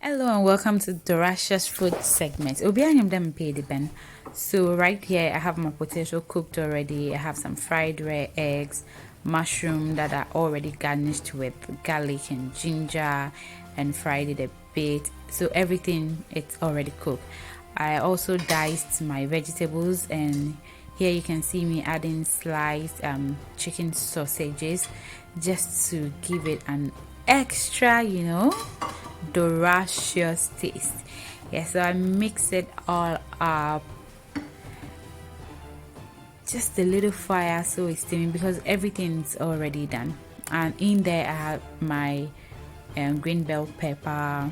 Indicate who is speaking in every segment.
Speaker 1: Hello and welcome to DORACIOUS food segment. So right here I have my potato cooked already. I have some fried rare eggs, mushroom that are already garnished with garlic and ginger and fried it a bit. So everything it's already cooked. I also diced my vegetables, and here you can see me adding sliced chicken sausages just to give it an extra, DORACIOUS taste. Yeah, so I mix it all up, just a little fire so it's steaming because everything's already done. And in there I have my green bell pepper,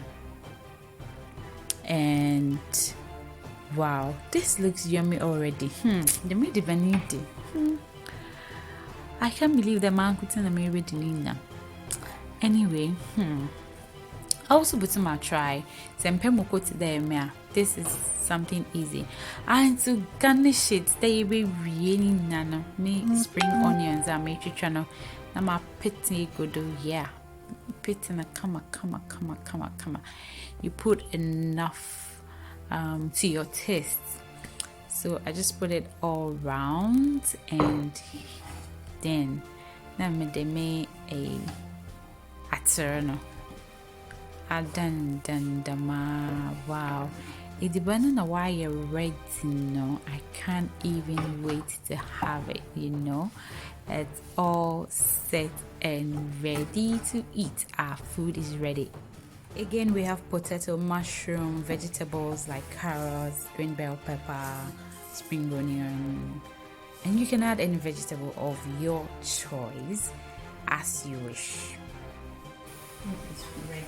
Speaker 1: and wow, this looks yummy already. They made the vanity. I can't believe the man couldn't have made it. Anyway, I also put my try. This is something easy. And to garnish it, they be really nana. Me spring onions and make it channel. Now my pitty good, yeah. Pitty na come. You put enough to your taste. So I just put it all round, and then they made a attorno. Wow. It's depending on why you're ready, I can't even wait to have it, It's all set and ready to eat. Our food is ready. Again, we have potato, mushroom, vegetables like carrots, green bell pepper, spring onion, and you can add any vegetable of your choice as you wish. It's ready.